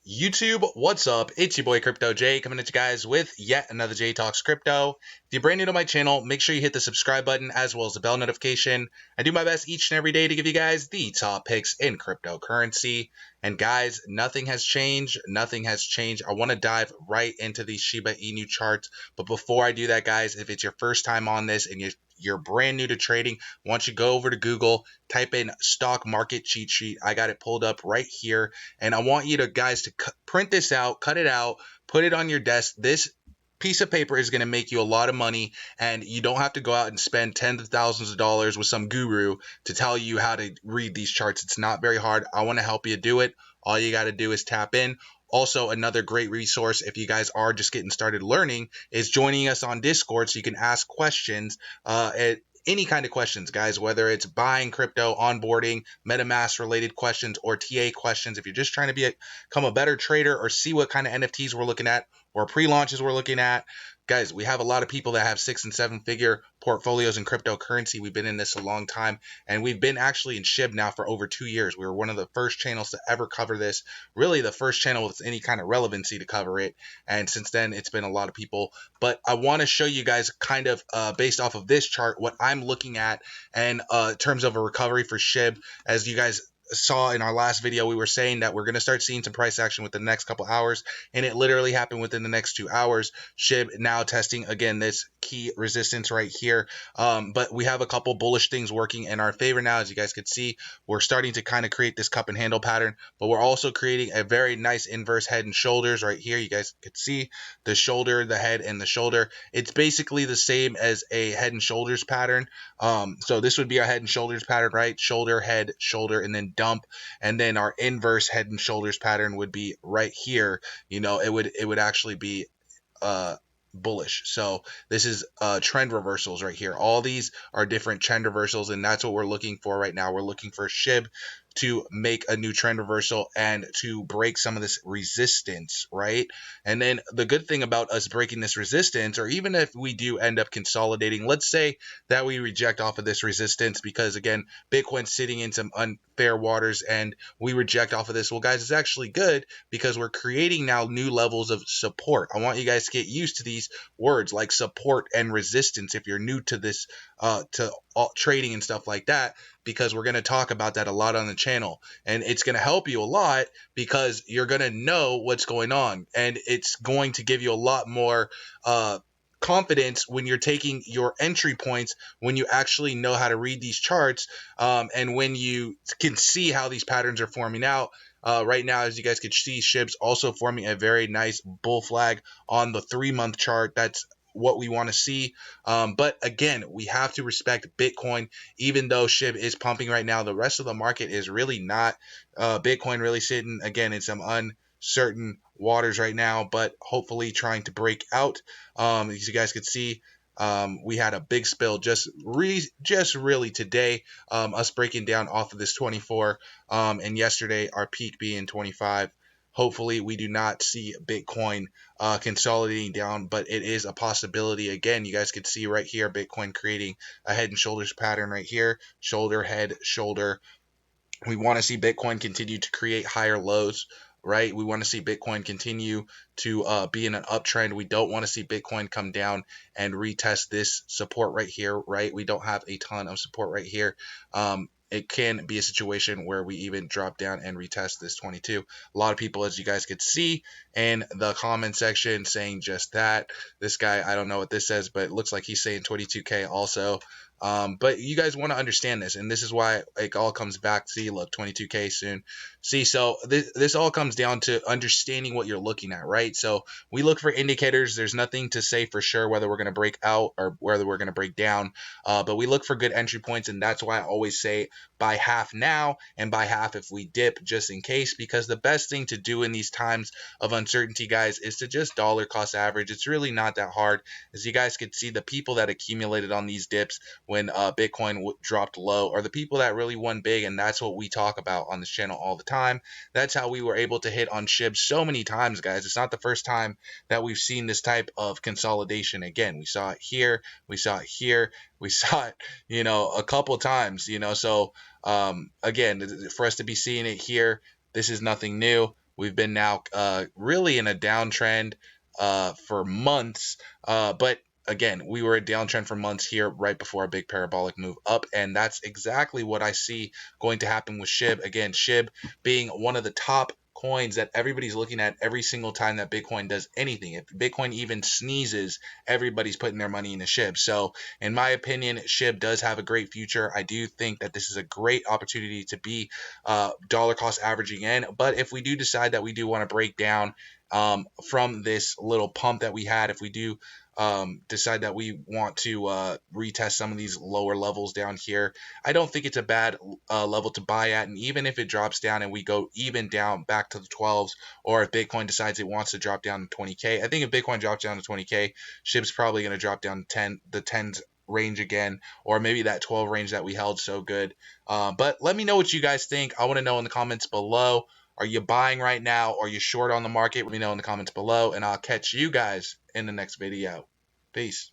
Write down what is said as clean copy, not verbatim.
YouTube, what's up? It's your boy Crypto J coming at you guys with yet another J Talks Crypto. If you're brand new to my channel, make sure you hit the subscribe button as well as the bell notification. I do my best each and every day to give you guys the top picks in cryptocurrency. And guys, nothing has changed. Nothing has changed. I want to dive right into these Shiba Inu charts. But before I do that, guys, if it's your first time on this and you're brand new to trading, I want you to go over to Google, type in stock market cheat sheet. I got it pulled up right here. And I want you to guys to print this out, cut it out, put it on your desk. This piece of paper is going to make you a lot of money, and you don't have to go out and spend tens of thousands of dollars with some guru to tell you how to read these charts. It's not very hard. I want to help you do it. All you got to do is tap in. Also, another great resource if you guys are just getting started learning is joining us on Discord so you can ask questions at any kind of questions, guys, whether it's buying crypto, onboarding, MetaMask related questions, or TA questions. If you're just trying to become a better trader or see what kind of NFTs we're looking at or pre-launches we're looking at, guys, we have a lot of people that have 6- and 7-figure portfolios in cryptocurrency. We've been in this a long time, and we've been actually in SHIB now for over 2 years. We were one of the first channels to ever cover this, really the first channel with any kind of relevancy to cover it, and since then it's been a lot of people. But I want to show you guys kind of based off of this chart what I'm looking at, and in terms of a recovery for SHIB. As you guys saw in our last video, we were saying that we're going to start seeing some price action within the next couple hours, and it literally happened within the next 2 hours. SHIB now testing again this key resistance right here, but we have a couple bullish things working in our favor now. As you guys can see, we're starting to kind of create this cup and handle pattern, but we're also creating a very nice inverse head and shoulders right here. You guys can see the shoulder, the head, and the shoulder. It's basically the same as a head and shoulders pattern. So this would be our head and shoulders pattern, right? Shoulder, head, shoulder, and then dump. And then our inverse head and shoulders pattern would be right here. You know, it would actually be bullish. So this is trend reversals right here. All these are different trend reversals, and that's what we're looking for right now. We're looking for SHIB to make a new trend reversal and to break some of this resistance, right? And then the good thing about us breaking this resistance, or even if we do end up consolidating, let's say that we reject off of this resistance because, again, Bitcoin's sitting in some unfair waters and we reject off of this. Well, guys, it's actually good because we're creating now new levels of support. I want you guys to get used to these words like support and resistance if you're new to this, to trading and stuff like that, because we're going to talk about that a lot on the channel, and it's going to help you a lot because you're going to know what's going on, and it's going to give you a lot more confidence when you're taking your entry points, when you actually know how to read these charts, and when you can see how these patterns are forming out. Right now, as you guys can see, SHIB's also forming a very nice bull flag on the 3-month chart. That's what we want to see. But again, we have to respect Bitcoin. Even though SHIB is pumping right now, the rest of the market is really not. Bitcoin really sitting, again, in some uncertain waters right now, but hopefully trying to break out. As you guys can see, we had a big spill just really today, us breaking down off of this 24, and yesterday our peak being 25. Hopefully we do not see Bitcoin consolidating down, but it is a possibility. Again, you guys can see right here Bitcoin creating a head and shoulders pattern right here, shoulder, head, shoulder. We want to see Bitcoin continue to create higher lows, right? We want to see Bitcoin continue to be in an uptrend. We don't want to see Bitcoin come down and retest this support right here, right? We don't have a ton of support right here. It can be a situation where we even drop down and retest this 22. A lot of people, as you guys could see in the comment section, saying just that. This guy, I don't know what this says, but it looks like he's saying 22K also. But you guys want to understand this, and this is why it all comes back. See, look, 22K soon. See, so this all comes down to understanding what you're looking at, right? So we look for indicators. There's nothing to say for sure whether we're going to break out or whether we're going to break down, but we look for good entry points, and that's why I always say buy half now and buy half if we dip, just in case, because the best thing to do in these times of uncertainty, guys, is to just dollar cost average. It's really not that hard. As you guys can see, the people that accumulated on these dips when Bitcoin dropped low are the people that really won big, and that's what we talk about on this channel all the time. That's how we were able to hit on SHIB so many times, guys. It's not the first time that we've seen this type of consolidation. Again, we saw it here, we saw it here, we saw it, a couple times, so again, for us to be seeing it here, this is nothing new. We've been now really in a downtrend for months, but again, we were a downtrend for months here right before a big parabolic move up, and that's exactly what I see going to happen with SHIB. Again, SHIB being one of the top coins that everybody's looking at every single time that Bitcoin does anything. If Bitcoin even sneezes, everybody's putting their money into SHIB. So, in my opinion, SHIB does have a great future. I do think that this is a great opportunity to be dollar cost averaging in. But if we do decide that we do want to break down from this little pump that we had, if we do decide that we want to retest some of these lower levels down here, I don't think it's a bad level to buy at. And even if it drops down and we go even down back to the 12s, or if Bitcoin decides it wants to drop down to 20K, I think if Bitcoin drops down to 20K, SHIB's probably going to drop down the 10s range again, or maybe that 12 range that we held so good. But let me know what you guys think. I want to know in the comments below. Are you buying right now? Or are you short on the market? Let me know in the comments below, and I'll catch you guys in the next video. Peace.